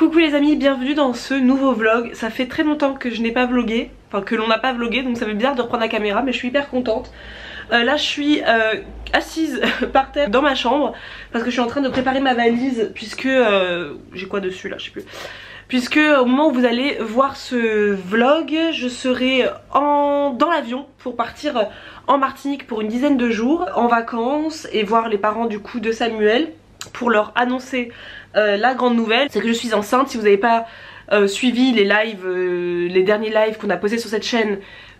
Coucou les amis, bienvenue dans ce nouveau vlog. Ça fait très longtemps que je n'ai pas vlogué, enfin que l'on n'a pas vlogué, donc ça fait bizarre de reprendre la caméra, mais je suis hyper contente. Là je suis assise par terre dans ma chambre parce que je suis en train de préparer ma valise puisque j'ai quoi dessus là, je sais plus. Puisque au moment où vous allez voir ce vlog, je serai dans l'avion pour partir en Martinique pour une dizaine de jours en vacances et voir les parents du coup de Samuel pour leur annoncer la grande nouvelle, c'est que je suis enceinte. Si vous n'avez pas suivi les lives, les derniers lives qu'on a posés sur cette chaîne,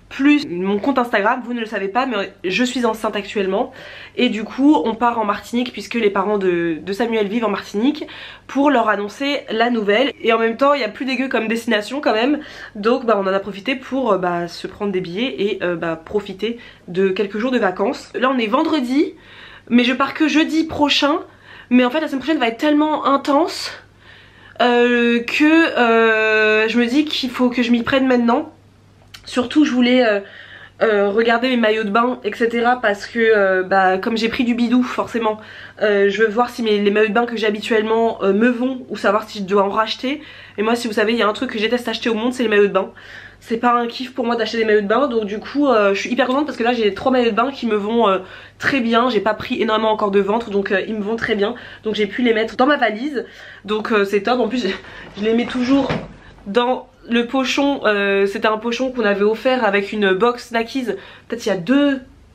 plus mon compte Instagram, vous ne le savez pas, mais je suis enceinte actuellement. Et du coup on part en Martinique puisque les parents de Samuel vivent en Martinique pour leur annoncer la nouvelle. Et en même temps il y a plus dégueu comme destination quand même. Donc on en a profité pour se prendre des billets et profiter de quelques jours de vacances. Là on est vendredi, mais je pars que jeudi prochain. Mais en fait la semaine prochaine va être tellement intense que je me dis qu'il faut que je m'y prenne maintenant. Surtout je voulais regarder mes maillots de bain etc, parce que comme j'ai pris du bidou forcément, je veux voir si les maillots de bain que j'ai habituellement me vont, ou savoir si je dois en racheter. Et moi si vous savez il y a un truc que je déteste acheter au monde, c'est les maillots de bain. C'est pas un kiff pour moi d'acheter des maillots de bain, donc du coup je suis hyper contente parce que là j'ai 3 maillots de bain qui me vont très bien. J'ai pas pris énormément encore de ventre, donc ils me vont très bien. Donc j'ai pu les mettre dans ma valise, donc c'est top. En plus je les mets toujours dans le pochon, c'était un pochon qu'on avait offert avec une box Snackies, peut-être il y a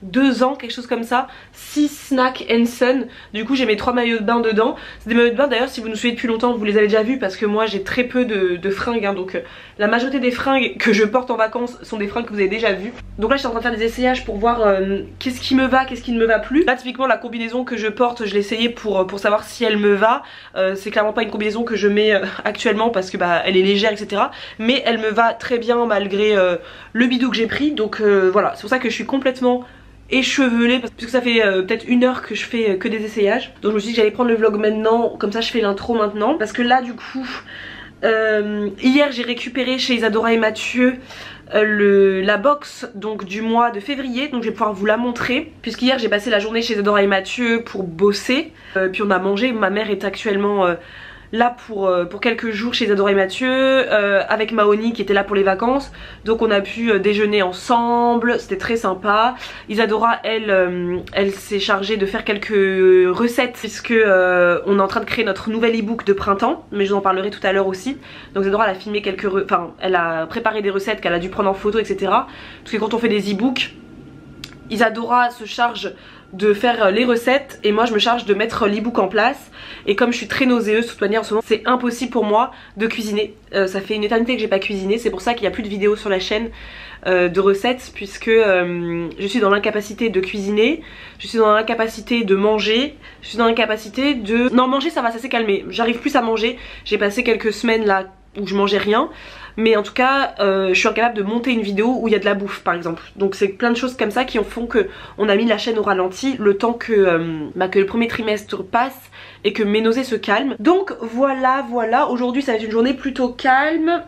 deux ans, quelque chose comme ça, 6 Snack and Sun. Du coup j'ai mes 3 maillots de bain dedans. C'est des maillots de bain d'ailleurs, si vous nous suivez depuis longtemps vous les avez déjà vus, parce que moi j'ai très peu de fringues donc la majorité des fringues que je porte en vacances sont des fringues que vous avez déjà vues. Donc là je suis en train de faire des essayages pour voir qu'est-ce qui me va, qu'est-ce qui ne me va plus. Là typiquement la combinaison que je porte, je l'ai essayée pour savoir si elle me va. C'est clairement pas une combinaison que je mets actuellement parce que elle est légère etc, mais elle me va très bien malgré le bidou que j'ai pris. Donc voilà, c'est pour ça que je suis complètement échevelée, puisque ça fait peut-être 1 heure que je fais que des essayages. Donc je me suis dit que j'allais prendre le vlog maintenant, comme ça je fais l'intro maintenant. Parce que là du coup hier j'ai récupéré chez Isadora et Mathieu la box donc du mois de février, donc je vais pouvoir vous la montrer. Puisqu'hier j'ai passé la journée chez Isadora et Mathieu pour bosser, puis on a mangé. Ma mère est actuellement là pour quelques jours chez Isadora et Mathieu avec Maoni qui était là pour les vacances. Donc on a pu déjeuner ensemble, c'était très sympa. Isadora elle s'est chargée de faire quelques recettes puisque on est en train de créer notre nouvel ebook de printemps, mais je vous en parlerai tout à l'heure aussi. Donc Isadora elle a filmé elle a préparé des recettes qu'elle a dû prendre en photo etc. Parce que quand on fait des ebooks, Isadora se charge de faire les recettes et moi je me charge de mettre l'ebook en place. Et comme je suis très nauséeuse de toute manière en ce moment, c'est impossible pour moi de cuisiner. Ça fait une éternité que j'ai pas cuisiné, c'est pour ça qu'il n'y a plus de vidéos sur la chaîne de recettes, puisque je suis dans l'incapacité de cuisiner, je suis dans l'incapacité de manger, je suis dans l'incapacité de... Non, manger ça va, ça s'est calmé, j'arrive plus à manger. J'ai passé quelques semaines là où je mangeais rien, mais en tout cas je suis incapable de monter une vidéo où il y a de la bouffe par exemple. Donc c'est plein de choses comme ça qui font que on a mis la chaîne au ralenti le temps que le premier trimestre passe et que mes nausées se calment. Donc voilà, aujourd'hui ça va être une journée plutôt calme.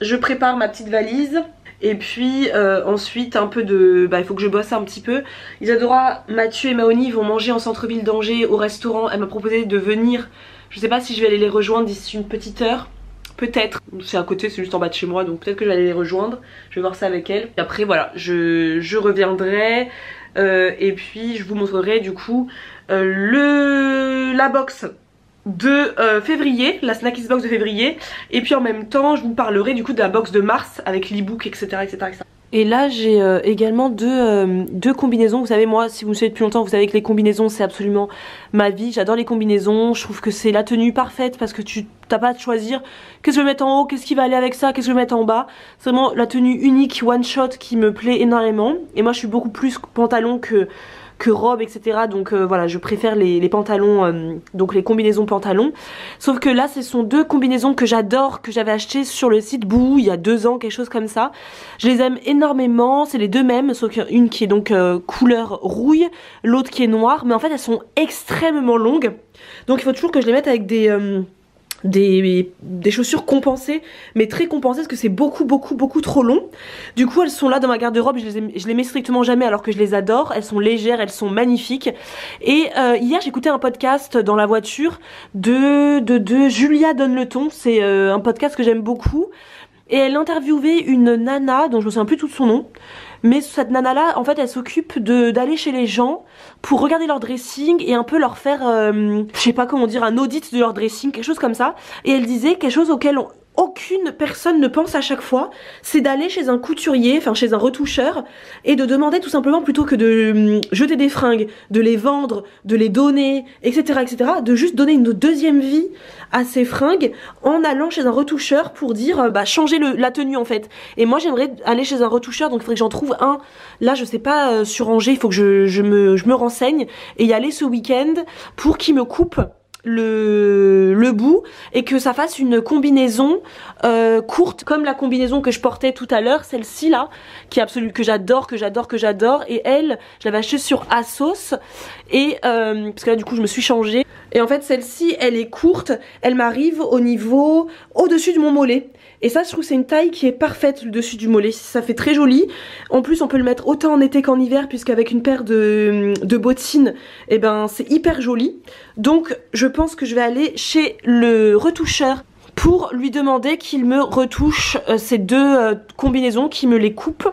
Je prépare ma petite valise et puis ensuite un peu de... il faut que je bosse un petit peu. Isadora, Mathieu et Maoni vont manger en centre-ville d'Angers au restaurant. Elle m'a proposé de venir, je sais pas si je vais aller les rejoindre d'ici une petite heure. Peut-être, c'est à côté, c'est juste en bas de chez moi, donc peut-être que j'allais les rejoindre. Je vais voir ça avec elle. Et après voilà, je reviendrai et puis je vous montrerai du coup la box de février, la Snackies box de février. Et puis en même temps je vous parlerai du coup de la box de mars avec l'ebook etc, etc. Et là j'ai également deux combinaisons. Vous savez, moi si vous me suivez depuis longtemps vous savez que les combinaisons c'est absolument ma vie. J'adore les combinaisons, je trouve que c'est la tenue parfaite parce que tu t'as pas à te choisir qu'est-ce que je vais mettre en haut, qu'est-ce qui va aller avec ça, qu'est-ce que je vais mettre en bas. C'est vraiment la tenue unique one shot qui me plaît énormément. Et moi je suis beaucoup plus pantalon que robe etc, donc voilà, je préfère les pantalons, donc les combinaisons pantalons. Sauf que là ce sont 2 combinaisons que j'adore, que j'avais achetées sur le site Bouhou il y a 2 ans, quelque chose comme ça. Je les aime énormément, c'est les 2 mêmes, sauf qu'une qui est donc couleur rouille, l'autre qui est noire, mais en fait elles sont extrêmement longues, donc il faut toujours que je les mette avec des des chaussures compensées, mais très compensées parce que c'est beaucoup trop long. Du coup elles sont là dans ma garde-robe, je les mets strictement jamais alors que je les adore. Elles sont légères, elles sont magnifiques. Et hier j'écoutais un podcast dans la voiture de Julia Donne le ton. C'est un podcast que j'aime beaucoup. Et elle interviewait une nana dont je me souviens plus tout de son nom. Mais cette nana là en fait elle s'occupe d'aller chez les gens pour regarder leur dressing et un peu leur faire je sais pas comment dire, un audit de leur dressing, quelque chose comme ça. Et elle disait quelque chose auquel aucune personne ne pense à chaque fois, c'est d'aller chez un couturier, enfin chez un retoucheur, et de demander tout simplement, plutôt que de jeter des fringues, de les vendre, de les donner, etc., de juste donner une deuxième vie à ces fringues en allant chez un retoucheur pour dire changer la tenue en fait. Et moi j'aimerais aller chez un retoucheur, donc il faudrait que j'en trouve un. Là je sais pas sur Angers, il faut que je me renseigne et y aller ce week-end pour qu'il me coupe le bout et que ça fasse une combinaison courte comme la combinaison que je portais tout à l'heure, celle-ci là qui est absolue, que j'adore, et elle je l'avais achetée sur Asos et parce que là du coup je me suis changée et en fait celle-ci elle est courte, elle m'arrive au-dessus de mon mollet. Et ça je trouve c'est une taille qui est parfaite, le dessus du mollet, ça fait très joli. En plus on peut le mettre autant en été qu'en hiver puisqu'avec une paire de bottines et ben c'est hyper joli. Donc je pense que je vais aller chez le retoucheur pour lui demander qu'il me retouche ces deux combinaisons, qu'il me les coupe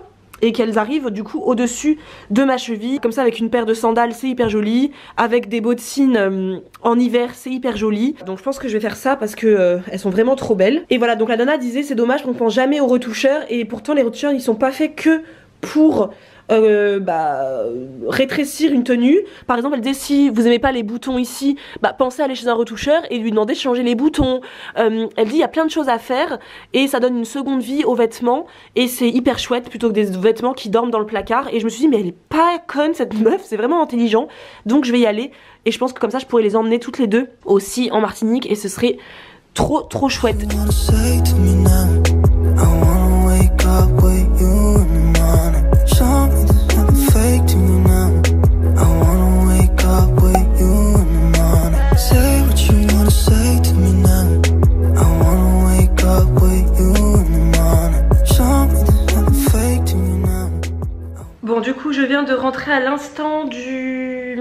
et qu'elles arrivent du coup au-dessus de ma cheville. Comme ça avec une paire de sandales c'est hyper joli, avec des bottines en hiver c'est hyper joli. Donc je pense que je vais faire ça parce que elles sont vraiment trop belles. Et voilà, donc la nana disait c'est dommage qu'on pense jamais aux retoucheurs, et pourtant les retoucheurs ils sont pas faits que pour rétrécir une tenue. Par exemple elle disait si vous aimez pas les boutons ici, pensez à aller chez un retoucheur et lui demander de changer les boutons. Elle dit il y a plein de choses à faire et ça donne une seconde vie aux vêtements et c'est hyper chouette plutôt que des vêtements qui dorment dans le placard. Et je me suis dit mais elle est pas conne cette meuf, c'est vraiment intelligent. Donc je vais y aller et je pense que comme ça je pourrais les emmener toutes les deux aussi en Martinique et ce serait trop chouette. Bon du coup je viens de rentrer à l'instant du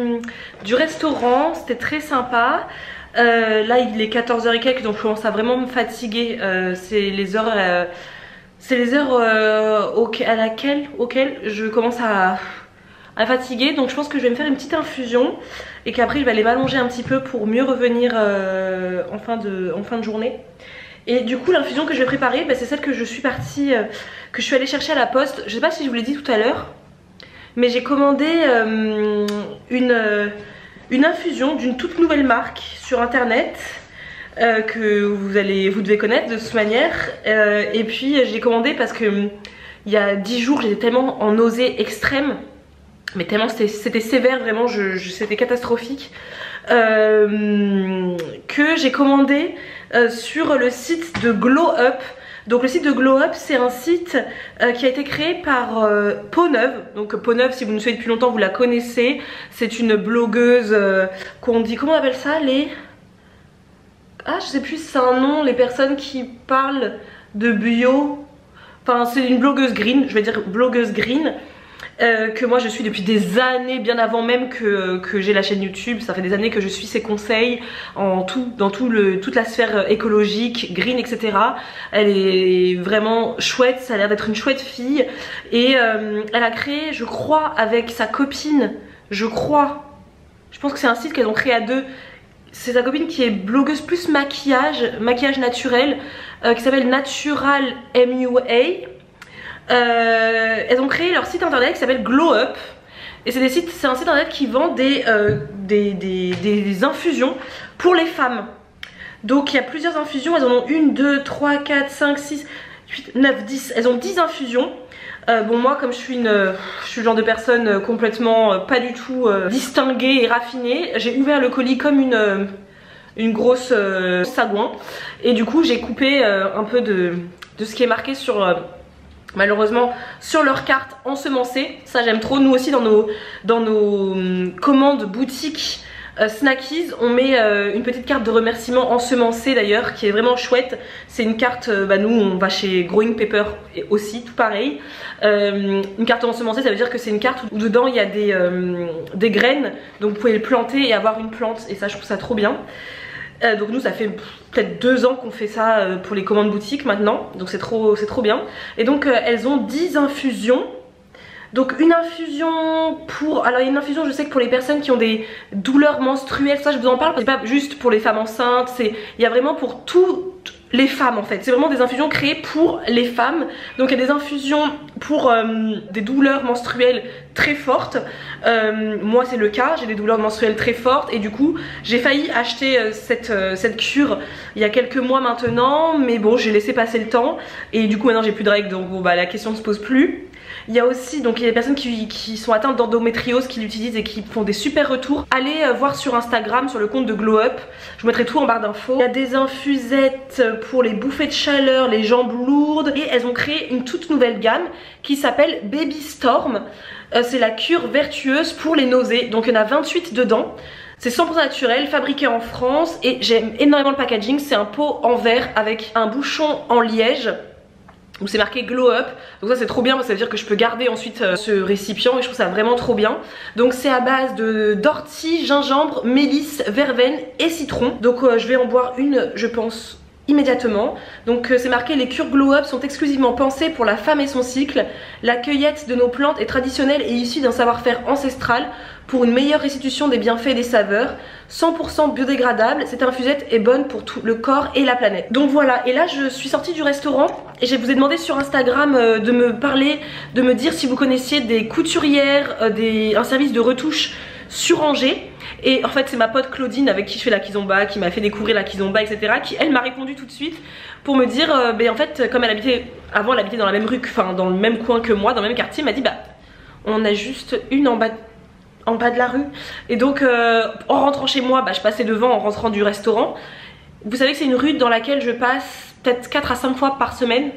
restaurant, c'était très sympa. Là il est 14h et quelques donc je commence à vraiment me fatiguer. C'est les heures auxquelles je commence à fatiguer. Donc je pense que je vais me faire une petite infusion et qu'après je vais aller m'allonger un petit peu pour mieux revenir en fin de journée. Et du coup l'infusion que je vais préparer c'est celle que je suis partie, que je suis allée chercher à la poste. Je sais pas si je vous l'ai dit tout à l'heure, mais j'ai commandé une infusion d'une toute nouvelle marque sur internet que vous devez connaître de toute manière. Et puis j'ai commandé parce que il y a 10 jours j'étais tellement en nausée extrême, mais tellement c'était sévère, vraiment c'était catastrophique, que j'ai commandé sur le site de Glow Up. Donc le site de Glow Up c'est un site qui a été créé par Peau-Neuve. Donc Peau-Neuve, si vous nous suivez depuis longtemps vous la connaissez, c'est une blogueuse qu'on dit, comment on appelle ça, je sais plus si c'est un nom, les personnes qui parlent de bio, enfin c'est une blogueuse green, je vais dire blogueuse green, que moi je suis depuis des années, bien avant même que j'ai la chaîne YouTube. Ça fait des années que je suis ses conseils dans toute la sphère écologique, green, etc. Elle est vraiment chouette, ça a l'air d'être une chouette fille. Et elle a créé, je crois, avec sa copine, je pense que c'est un site qu'elles ont créé à deux. C'est sa copine qui est blogueuse plus maquillage naturel, qui s'appelle Natural MUA. Elles ont créé leur site internet qui s'appelle Glow Up. Et c'est un site internet qui vend des infusions pour les femmes. Donc il y a plusieurs infusions, elles en ont 1, 2, 3, 4, 5, 6, 8, 9, 10. Elles ont 10 infusions. Bon moi comme je suis le genre de personne complètement pas du tout distinguée et raffinée, j'ai ouvert le colis comme une grosse sagouin. Et du coup j'ai coupé un peu de ce qui est marqué sur... malheureusement sur leur carte ensemencée. Ça j'aime trop. Nous aussi dans nos commandes boutiques Snackies, on met une petite carte de remerciement ensemencée d'ailleurs, qui est vraiment chouette. C'est une carte, nous on va chez Growing Pepper et aussi, tout pareil. Une carte ensemencée, ça veut dire que c'est une carte où dedans il y a des graines, donc vous pouvez les planter et avoir une plante, et ça je trouve ça trop bien. Donc nous ça fait peut-être 2 ans qu'on fait ça pour les commandes boutiques maintenant, donc c'est trop bien. Et donc elles ont 10 infusions. Donc une infusion pour... Alors il y a une infusion, je sais que pour les personnes qui ont des douleurs menstruelles, ça je vous en parle, c'est pas juste pour les femmes enceintes, il y a vraiment pour toutes les femmes en fait. C'est vraiment des infusions créées pour les femmes. Donc il y a des infusions pour des douleurs menstruelles très fortes. Moi c'est le cas, j'ai des douleurs menstruelles très fortes et du coup j'ai failli acheter cette cure il y a quelques mois maintenant, mais bon j'ai laissé passer le temps et du coup maintenant j'ai plus de règles, donc bon la question ne se pose plus. Il y a aussi donc il y a des personnes qui sont atteintes d'endométriose qui l'utilisent et qui font des super retours. Allez voir sur Instagram, sur le compte de Glow Up, je vous mettrai tout en barre d'infos. Il y a des infusettes pour les bouffées de chaleur, les jambes lourdes, et elles ont créé une toute nouvelle gamme qui s'appelle Baby Storm. C'est la cure vertueuse pour les nausées, donc il y en a 28 dedans. C'est 100% naturel, fabriqué en France, et j'aime énormément le packaging. C'est un pot en verre avec un bouchon en liège où c'est marqué Glow Up, donc ça c'est trop bien parce que ça veut dire que je peux garder ensuite ce récipient et je trouve ça vraiment trop bien. Donc c'est à base d'ortie, gingembre, mélisse, verveine et citron. Donc je vais en boire une je pense immédiatement. Donc c'est marqué: les cures Glow Up sont exclusivement pensées pour la femme et son cycle. La cueillette de nos plantes est traditionnelle et issue d'un savoir-faire ancestral pour une meilleure restitution des bienfaits et des saveurs. 100% biodégradable, cette infusette est bonne pour tout le corps et la planète. Donc voilà, et là je suis sortie du restaurant et je vous ai demandé sur Instagram de me parler, de me dire si vous connaissiez des couturières, un service de retouche sur Angers. Et en fait c'est ma pote Claudine avec qui je fais la kizomba, qui m'a fait découvrir la kizomba, etc. qui elle m'a répondu tout de suite pour me dire en fait comme elle habitait, avant elle habitait dans la même rue, enfin dans le même coin que moi, dans le même quartier, elle m'a dit on a juste une en bas de la rue. Et donc en rentrant chez moi, je passais devant en rentrant du restaurant. Vous savez que c'est une rue dans laquelle je passe peut-être 4 à 5 fois par semaine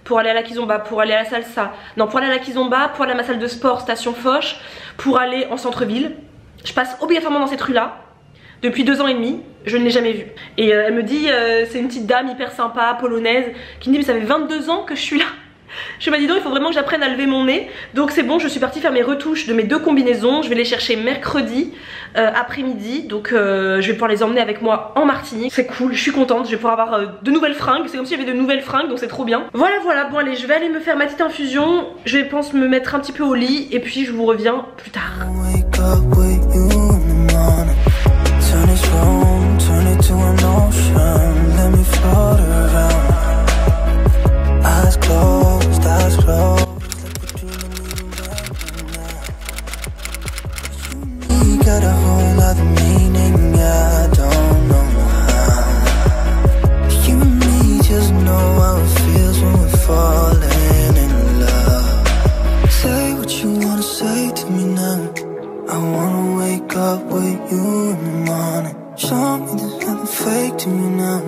pour aller à la kizomba, pour aller à la salsa, non pour aller à la kizomba, pour aller à ma salle de sport station Foch, pour aller en centre-ville. Je passe obligatoirement dans cette rue là depuis 2 ans et demi, je ne l'ai jamais vue. Et elle me dit, c'est une petite dame hyper sympa, polonaise, qui me dit mais ça fait 22 ans que je suis là. Je me dis donc il faut vraiment que j'apprenne à lever mon nez. Donc c'est bon, je suis partie faire mes retouches de mes 2 combinaisons. Je vais les chercher mercredi après-midi. Donc je vais pouvoir les emmener avec moi en Martinique. C'est cool, je suis contente, je vais pouvoir avoir de nouvelles fringues. C'est comme si j'avais de nouvelles fringues, donc c'est trop bien. Voilà, bon allez, je vais aller me faire ma petite infusion. Je vais pense me mettre un petit peu au lit et puis je vous reviens plus tard. Eyes closed, eyes closed. You got a whole other meaning, I don't know how. You and me just know how it feels when we're falling in love. Say what you wanna say to me now. I wanna wake up with you in the morning. Show me there's nothing fake to me now.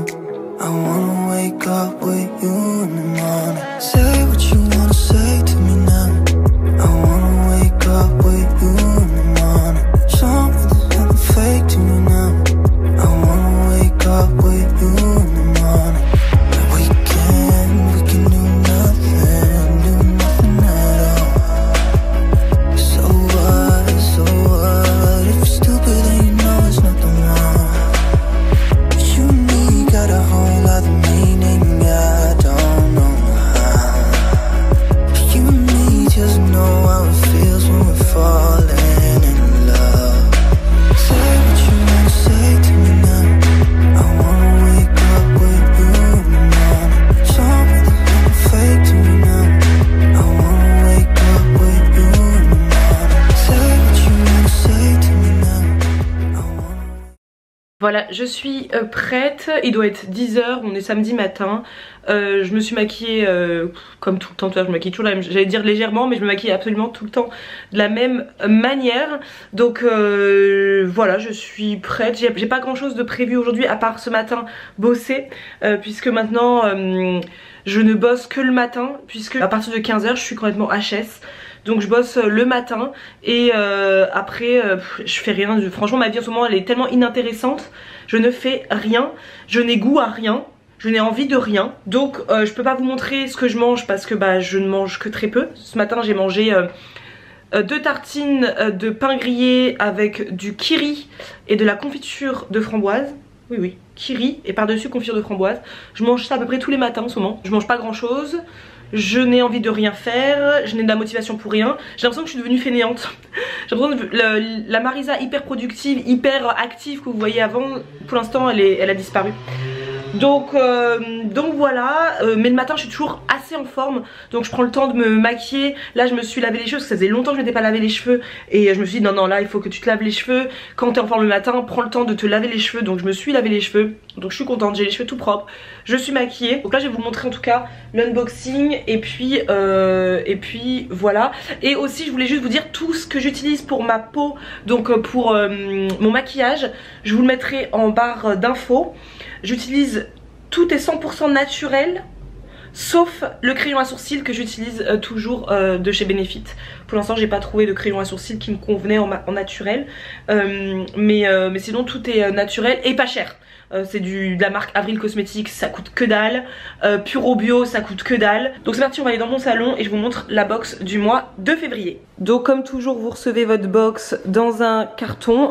I wanna wake up with you in the morning. Say what you wanna say to me now. I wanna wake up with you in the morning. Show me there's nothing fake to me now. I wanna wake up with you in the morning. We can do nothing at all. So what, if you're stupid then you know there's nothing wrong. But you and me got a whole other meaning, I don't know how. But you and me just know how it feels when we're falling in love. Say what you wanna say to me now. I wanna wake up with you in the morning. Show me there's nothing fake to me now. I wanna wake up with you in the morning. Say what you wanna say to me now. I wanna... Voilà, je suis prête, il doit être 10 h, on est samedi matin. Je me suis maquillée comme tout le temps, je me maquille toujours la même, j'allais dire légèrement, mais je me maquille absolument tout le temps de la même manière. Donc voilà, je suis prête, j'ai pas grand chose de prévu aujourd'hui à part ce matin bosser, puisque maintenant je ne bosse que le matin, puisque à partir de 15 h je suis complètement HS. Donc je bosse le matin et après je fais rien. Franchement ma vie en ce moment elle est tellement inintéressante. Je ne fais rien, je n'ai goût à rien, je n'ai envie de rien. Donc je peux pas vous montrer ce que je mange parce que je ne mange que très peu. Ce matin j'ai mangé 2 tartines de pain grillé avec du kiri et de la confiture de framboise. Oui oui, kiri et par-dessus confiture de framboise. Je mange ça à peu près tous les matins en ce moment. Je mange pas grand chose. Je n'ai envie de rien faire, je n'ai de la motivation pour rien. J'ai l'impression que je suis devenue fainéante. J'ai l'impression que la Marisa hyper productive, hyper active que vous voyez avant, pour l'instant elle a disparu. Donc voilà, mais le matin je suis toujours assez en forme. Donc je prends le temps de me maquiller. Là je me suis lavé les cheveux parce que ça faisait longtemps que je m'étais pas lavé les cheveux. Et je me suis dit non là il faut que tu te laves les cheveux. Quand tu es en forme le matin, prends le temps de te laver les cheveux. Donc je me suis lavé les cheveux. Donc je suis contente, j'ai les cheveux tout propres. Je suis maquillée. Donc là je vais vous montrer en tout cas l'unboxing. Et puis voilà. Et aussi je voulais juste vous dire tout ce que j'utilise pour ma peau. Donc pour mon maquillage. Je vous le mettrai en barre d'infos. J'utilise, tout est 100% naturel, sauf le crayon à sourcils que j'utilise toujours de chez Benefit. Pour l'instant j'ai pas trouvé de crayon à sourcils qui me convenait en naturel, mais sinon tout est naturel et pas cher. C'est de la marque Avril Cosmetics, ça coûte que dalle. Puro Bio, ça coûte que dalle. Donc c'est parti, on va aller dans mon salon et je vous montre la box du mois de février. Donc comme toujours vous recevez votre box dans un carton,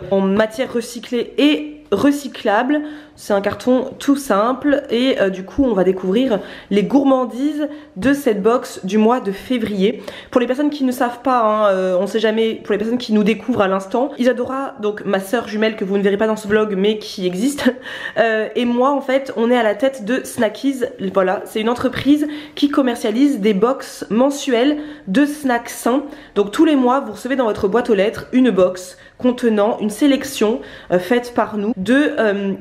en matière recyclée et recyclable. C'est un carton tout simple et du coup on va découvrir les gourmandises de cette box du mois de février. Pour les personnes qui ne savent pas, on sait jamais, pour les personnes qui nous découvrent à l'instant, Isadora, donc ma soeur jumelle que vous ne verrez pas dans ce vlog mais qui existe, et moi en fait on est à la tête de Snackies. Voilà, c'est une entreprise qui commercialise des box mensuelles de snacks sains. Donc tous les mois vous recevez dans votre boîte aux lettres une box contenant une sélection faite par nous de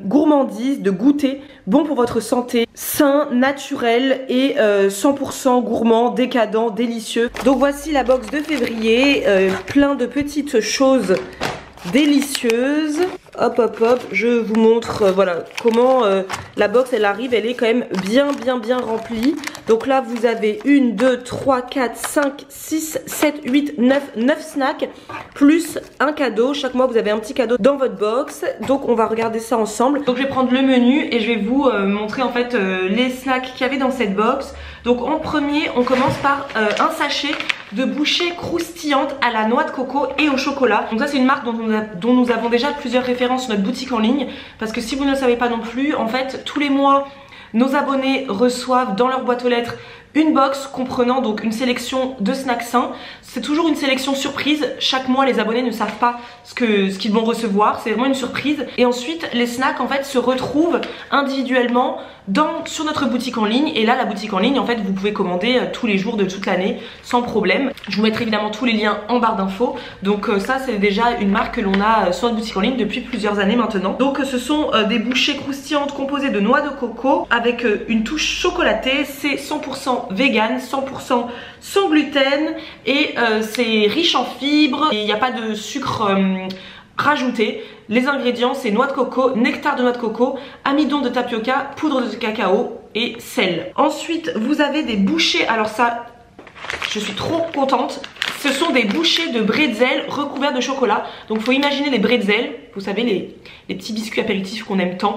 gourmandises, de goûters bons pour votre santé, sains, naturels et 100% gourmands, décadents, délicieux. Donc voici la box de février, plein de petites choses délicieuses. Hop hop hop, je vous montre voilà comment la box elle arrive, elle est quand même bien remplie. Donc là vous avez 1, 2, 3, 4, 5, 6, 7, 8, 9 snacks plus un cadeau. Chaque mois vous avez un petit cadeau dans votre box. Donc on va regarder ça ensemble. Donc je vais prendre le menu et je vais vous montrer en fait les snacks qu'il y avait dans cette box. Donc en premier on commence par un sachet de bouchées croustillantes à la noix de coco et au chocolat. Donc ça c'est une marque dont nous avons déjà plusieurs références sur notre boutique en ligne, parce que si vous ne le savez pas non plus, en fait tous les mois nos abonnés reçoivent dans leur boîte aux lettres une box comprenant donc une sélection de snacks sains. C'est toujours une sélection surprise, chaque mois les abonnés ne savent pas ce qu'ils vont recevoir, c'est vraiment une surprise. Et ensuite les snacks en fait se retrouvent individuellement sur notre boutique en ligne. Et là la boutique en ligne en fait vous pouvez commander tous les jours de toute l'année sans problème. Je vous mettrai évidemment tous les liens en barre d'infos. Donc ça c'est déjà une marque que l'on a sur notre boutique en ligne depuis plusieurs années maintenant. Donc ce sont des bouchées croustillantes composées de noix de coco avec une touche chocolatée. C'est 100% vegan, 100% sans gluten et c'est riche en fibres. Il n'y a pas de sucre rajouté. Les ingrédients c'est noix de coco, nectar de noix de coco, amidon de tapioca, poudre de cacao et sel. Ensuite vous avez des bouchées, alors ça je suis trop contente. Ce sont des bouchées de bretzel recouverts de chocolat. Donc faut imaginer les bretzels, vous savez les petits biscuits apéritifs qu'on aime tant.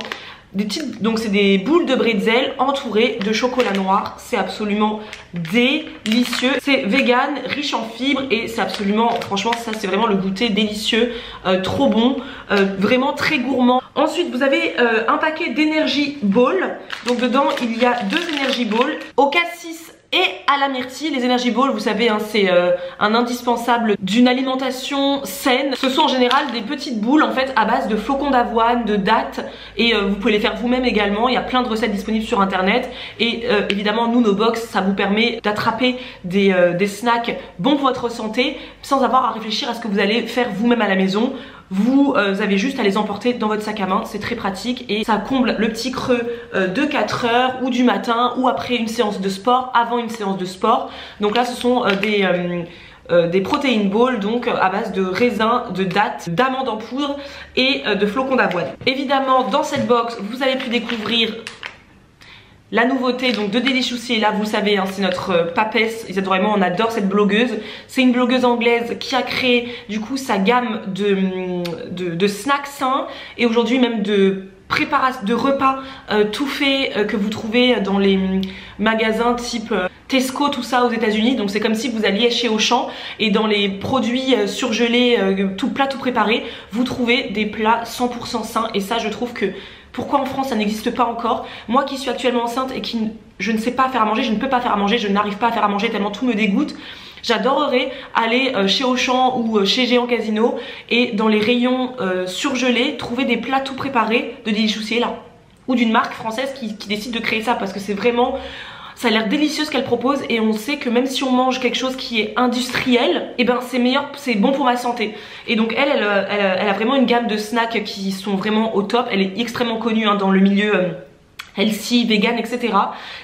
Donc c'est des boules de bretzel entourées de chocolat noir. C'est absolument délicieux. C'est vegan, riche en fibres et c'est absolument, franchement ça c'est vraiment le goûter délicieux, trop bon, vraiment très gourmand. Ensuite vous avez un paquet d'énergie ball. Donc dedans il y a 2 energy balls au cassis et à la myrtille. Les energy balls vous savez c'est un indispensable d'une alimentation saine. Ce sont en général des petites boules en fait à base de flocons d'avoine, de dattes et vous pouvez les faire vous-même également. Il y a plein de recettes disponibles sur internet et évidemment nous nos box ça vous permet d'attraper des snacks bons pour votre santé sans avoir à réfléchir à ce que vous allez faire vous-même à la maison. Vous avez juste à les emporter dans votre sac à main, c'est très pratique et ça comble le petit creux de 4 heures ou du matin ou après une séance de sport, avant une séance de sport. Donc là ce sont des protéines balls donc à base de raisins, de dattes, d'amandes en poudre et de flocons d'avoine. Évidemment dans cette box vous avez pu découvrir La nouveauté donc de Deliciously, et là vous savez hein, c'est notre papesse, Isadora et moi on adore cette blogueuse. C'est une blogueuse anglaise qui a créé du coup sa gamme de snacks sains et aujourd'hui même de repas tout fait que vous trouvez dans les magasins type Tesco, tout ça aux États-Unis. Donc c'est comme si vous alliez chez Auchan et dans les produits surgelés, tout plat tout préparé, vous trouvez des plats 100% sains. Et ça je trouve que pourquoi en France ça n'existe pas encore? Moi qui suis actuellement enceinte et qui je ne sais pas faire à manger, je ne peux pas faire à manger, je n'arrive pas à faire à manger tellement tout me dégoûte. J'adorerais aller chez Auchan ou chez Géant Casino et dans les rayons surgelés trouver des plats tout préparés de Deliciously là, ou d'une marque française qui décide de créer ça, parce que c'est vraiment, ça a l'air délicieux ce qu'elle propose et on sait que même si on mange quelque chose qui est industriel, et ben c'est meilleur, c'est bon pour ma santé. Et donc elle a vraiment une gamme de snacks qui sont vraiment au top. Elle est extrêmement connue hein, dans le milieu healthy, vegan, etc.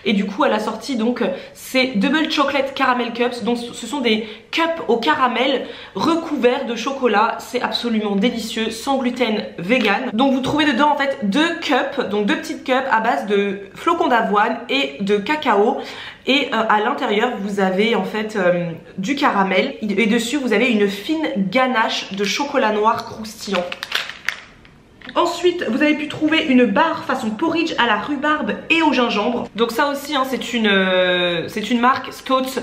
Et du coup elle a sorti donc ces Double Chocolate Caramel Cups. Donc ce sont des cups au caramel recouverts de chocolat. C'est absolument délicieux, sans gluten, vegan. Donc vous trouvez dedans en fait deux cups, donc deux petites cups à base de flocons d'avoine et de cacao. Et à l'intérieur vous avez en fait du caramel et dessus vous avez une fine ganache de chocolat noir croustillant. Ensuite, vous avez pu trouver une barre façon porridge à la rhubarbe et au gingembre. Donc ça aussi, hein, c'est une marque Stotz.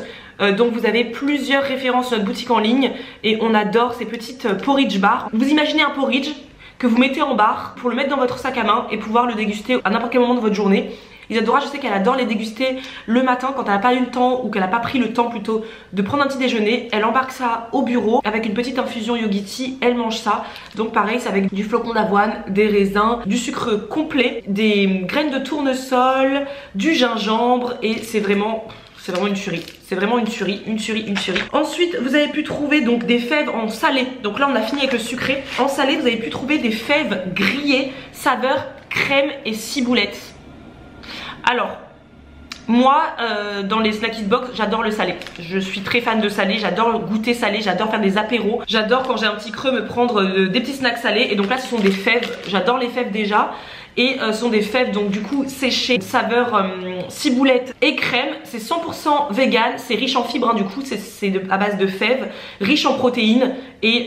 Donc vous avez plusieurs références sur notre boutique en ligne. Et on adore ces petites porridge bars. Vous imaginez un porridge que vous mettez en barre pour le mettre dans votre sac à main et pouvoir le déguster à n'importe quel moment de votre journée. Isadora, je sais qu'elle adore les déguster le matin quand elle n'a pas eu le temps, ou qu'elle n'a pas pris le temps plutôt de prendre un petit déjeuner. Elle embarque ça au bureau avec une petite infusion Yogiti, elle mange ça. Donc pareil, c'est avec du flocon d'avoine, des raisins, du sucre complet, des graines de tournesol, du gingembre, et c'est vraiment une tuerie. C'est vraiment une tuerie, une tuerie, une tuerie. Ensuite, vous avez pu trouver donc des fèves en salé. Donc là, on a fini avec le sucré. En salé, vous avez pu trouver des fèves grillées, saveur crème et ciboulette. Alors, moi, dans les Snack It Box, j'adore le salé. Je suis très fan de salé, j'adore goûter salé, j'adore faire des apéros. J'adore quand j'ai un petit creux me prendre des petits snacks salés. Et donc là, ce sont des fèves, j'adore les fèves déjà. Et ce sont des fèves donc du coup séchées, saveur ciboulette et crème. C'est 100% vegan, c'est riche en fibres hein, du coup c'est à base de fèves, riche en protéines. Et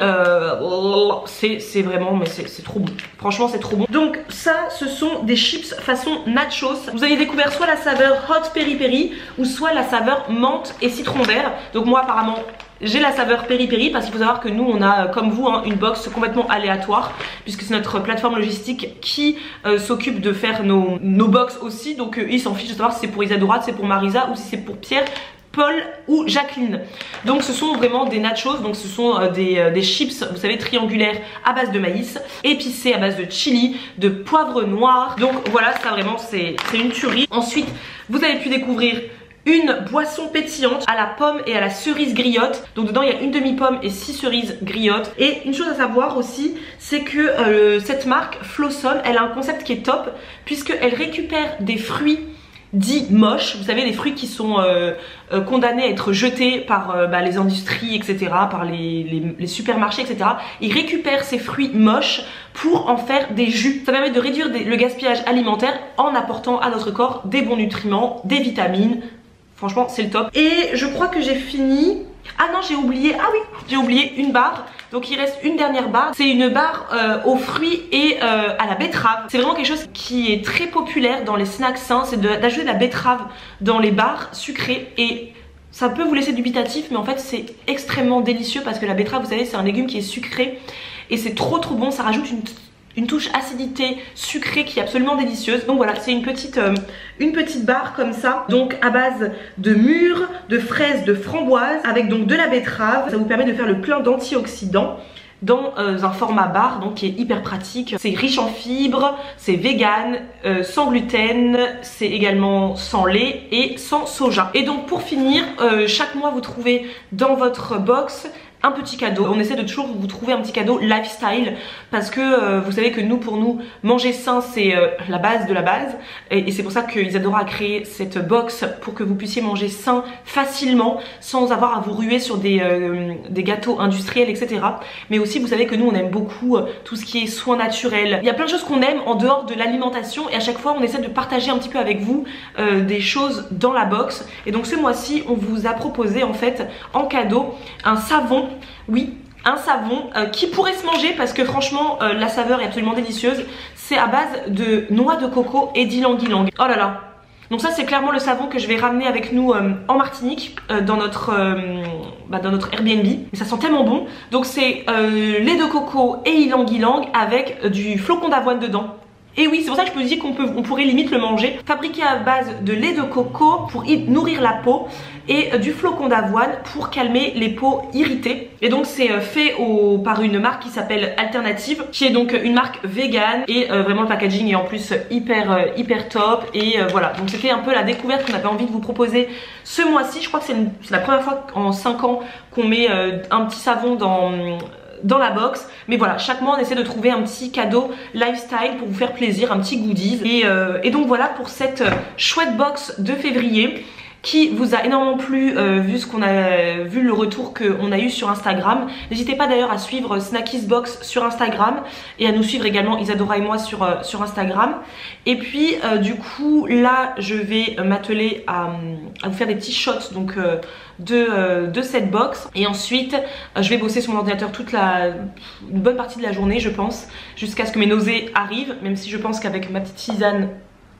c'est vraiment, mais c'est trop bon. Franchement c'est trop bon. Donc ça, ce sont des chips façon nachos. Vous avez découvert soit la saveur hot peri peri ou soit la saveur menthe et citron vert. Donc moi apparemment j'ai la saveur peri peri, parce qu'il faut savoir que nous on a comme vous hein, une box complètement aléatoire, puisque c'est notre plateforme logistique qui s'occupe de faire nos box aussi. Donc ils s'en fichent de savoir si c'est pour Isadora, si c'est pour Marisa ou si c'est pour Pierre, Paul ou Jacqueline. Donc ce sont vraiment des nachos, donc ce sont des chips, vous savez, triangulaires à base de maïs, épicés à base de chili, de poivre noir. Donc voilà, ça vraiment c'est une tuerie. Ensuite vous avez pu découvrir une boisson pétillante à la pomme et à la cerise griotte. Donc dedans il y a une demi-pomme et 6 cerises griottes. Et une chose à savoir aussi, c'est que cette marque Flossom, elle a un concept qui est top, puisqu'elle récupère des fruits dits moches, vous savez, les fruits qui sont condamnés à être jetés par les industries, etc., par les supermarchés, etc. Ils récupèrent ces fruits moches pour en faire des jus. Ça permet de réduire le gaspillage alimentaire en apportant à notre corps des bons nutriments, des vitamines. Franchement c'est le top. Et je crois que j'ai fini. Ah non, j'ai oublié, ah oui, j'ai oublié une barre. Donc il reste une dernière barre. C'est une barre aux fruits et à la betterave. C'est vraiment quelque chose qui est très populaire dans les snacks sains, c'est d'ajouter de la betterave dans les barres sucrées. Et ça peut vous laisser dubitatif, mais en fait c'est extrêmement délicieux, parce que la betterave, vous savez, c'est un légume qui est sucré et c'est trop bon. Ça rajoute une touche acidité sucrée qui est absolument délicieuse. Donc voilà, c'est une petite barre comme ça, donc à base de mûres, de fraises, de framboises, avec donc de la betterave. Ça vous permet de faire le plein d'antioxydants dans un format barre, donc qui est hyper pratique. C'est riche en fibres, c'est vegan, sans gluten, c'est également sans lait et sans soja. Et donc pour finir, chaque mois vous trouvez dans votre box un petit cadeau. On essaie de toujours vous trouver un petit cadeau lifestyle parce que vous savez que nous, pour nous, manger sain c'est la base de la base et c'est pour ça que Isadora a créé cette box pour que vous puissiez manger sain facilement sans avoir à vous ruer sur des gâteaux industriels, etc. Mais aussi vous savez que nous on aime beaucoup tout ce qui est soins naturels. Il y a plein de choses qu'on aime en dehors de l'alimentation et à chaque fois on essaie de partager un petit peu avec vous des choses dans la box. Et donc ce mois-ci on vous a proposé en fait en cadeau un savon. Oui, un savon qui pourrait se manger parce que franchement la saveur est absolument délicieuse. C'est à base de noix de coco et d'ylang-ylang. Oh là là. Donc ça c'est clairement le savon que je vais ramener avec nous en Martinique dans notre Airbnb. Mais ça sent tellement bon. Donc c'est lait de coco et ylang-ylang avec du flocon d'avoine dedans. Et oui, c'est pour ça que je me dis qu'on pourrait limite le manger. Fabriqué à base de lait de coco pour nourrir la peau et du flocon d'avoine pour calmer les peaux irritées. Et donc c'est fait par une marque qui s'appelle Alternative, qui est donc une marque vegan et vraiment le packaging est en plus hyper top. Et voilà, donc c'était un peu la découverte qu'on avait envie de vous proposer ce mois-ci. Je crois que c'est la première fois en 5 ans qu'on met un petit savon dans la box. Mais voilà, chaque mois on essaie de trouver un petit cadeau lifestyle pour vous faire plaisir, un petit goodies. Et donc voilà pour cette chouette box de février qui vous a énormément plu vu le retour qu'on a eu sur Instagram. N'hésitez pas d'ailleurs à suivre Snackisbox sur Instagram et à nous suivre également Isadora et moi sur Instagram. Et puis du coup là je vais m'atteler à vous faire des petits shots donc de cette box et ensuite je vais bosser sur mon ordinateur une bonne partie de la journée je pense, jusqu'à ce que mes nausées arrivent, même si je pense qu'avec ma petite tisane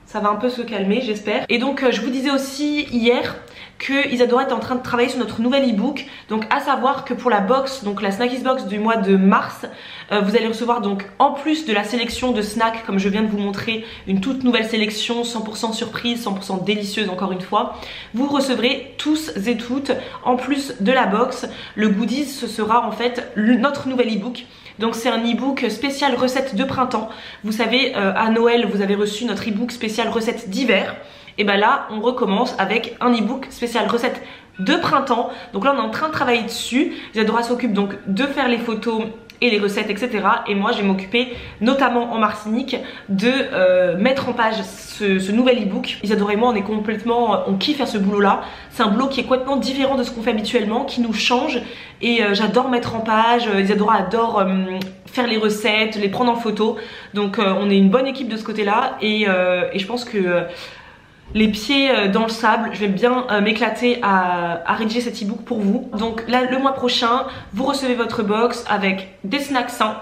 ça va un peu se calmer, j'espère. Et donc je vous disais aussi hier que Isadora est en train de travailler sur notre nouvel e-book. Donc à savoir que pour la box, donc la Snackisbox du mois de mars, vous allez recevoir donc en plus de la sélection de snacks, comme je viens de vous montrer, une toute nouvelle sélection 100% surprise, 100% délicieuse encore une fois. Vous recevrez tous et toutes, en plus de la box, le goodies, ce sera en fait notre nouvel e-book. Donc c'est un e-book spécial recettes de printemps. Vous savez, à Noël, vous avez reçu notre e-book spécial recettes d'hiver. Et ben là, on recommence avec un e-book spécial recettes de printemps. Donc là, on est en train de travailler dessus. Isadora s'occupe donc de faire les photos et les recettes, etc. Et moi, je vais m'occuper, notamment en Martinique, de mettre en page ce nouvel e-book. Isadora et moi, on kiffe faire ce boulot-là. C'est un boulot qui est complètement différent de ce qu'on fait habituellement, qui nous change. Et j'adore mettre en page. Isadora adore faire les recettes, les prendre en photo. Donc on est une bonne équipe de ce côté-là. Et je pense que les pieds dans le sable, je vais bien m'éclater à rédiger cet e-book pour vous. Donc là, le mois prochain, vous recevez votre box avec des snacks sains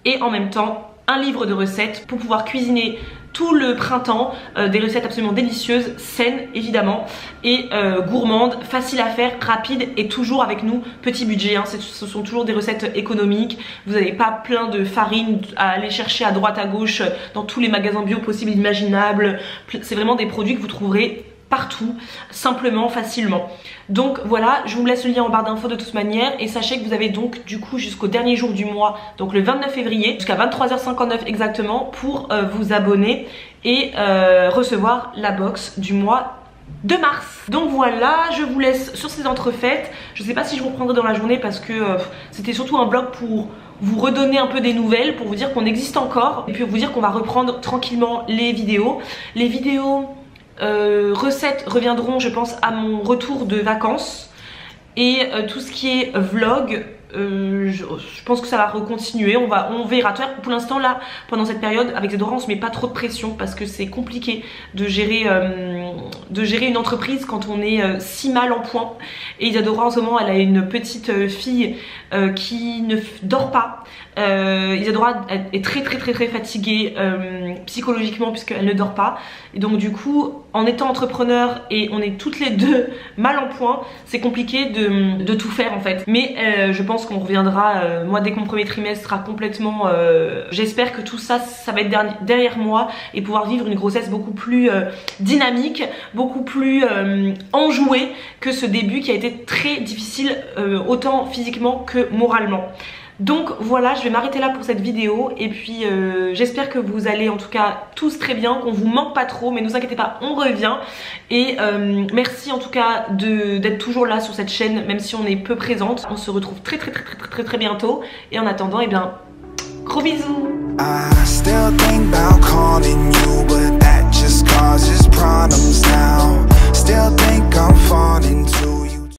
et en même temps un livre de recettes pour pouvoir cuisiner tout le printemps, des recettes absolument délicieuses, saines évidemment et gourmandes, faciles à faire, rapides et toujours avec nous, petit budget, hein. Ce sont toujours des recettes économiques, vous n'avez pas plein de farine à aller chercher à droite à gauche dans tous les magasins bio possibles imaginables, c'est vraiment des produits que vous trouverez partout, simplement, facilement. Donc voilà, je vous laisse le lien en barre d'infos de toute manière et sachez que vous avez donc du coup jusqu'au dernier jour du mois, donc le 29 février, jusqu'à 23h59 exactement pour vous abonner et recevoir la box du mois de mars. Donc voilà, je vous laisse sur ces entrefaites. Je sais pas si je vous reprendrai dans la journée parce que c'était surtout un vlog pour vous redonner un peu des nouvelles, pour vous dire qu'on existe encore et puis vous dire qu'on va reprendre tranquillement les vidéos. Les vidéos recettes reviendront je pense à mon retour de vacances et tout ce qui est vlog je pense que ça va recontinuer, on verra. Pour l'instant là, pendant cette période avec Isadora on se met pas trop de pression parce que c'est compliqué de gérer une entreprise quand on est si mal en point. Et Isadora en ce moment elle a une petite fille qui ne dort pas. Isadora est très fatiguée psychologiquement puisqu'elle ne dort pas. Et donc du coup en étant entrepreneur et on est toutes les deux mal en point, c'est compliqué de tout faire en fait. Mais je pense qu'on reviendra, moi dès que mon premier trimestre sera complètement j'espère que tout ça va être derrière moi et pouvoir vivre une grossesse beaucoup plus dynamique, beaucoup plus enjouée que ce début qui a été très difficile autant physiquement que moralement. Donc voilà, je vais m'arrêter là pour cette vidéo et puis j'espère que vous allez en tout cas tous très bien, qu'on vous manque pas trop, mais ne vous inquiétez pas, on revient. Et merci en tout cas d'être toujours là sur cette chaîne, même si on est peu présente. On se retrouve très bientôt et en attendant, et bien gros bisous. I still think about calling you, but that just causes problems now. Still think I'm falling to you.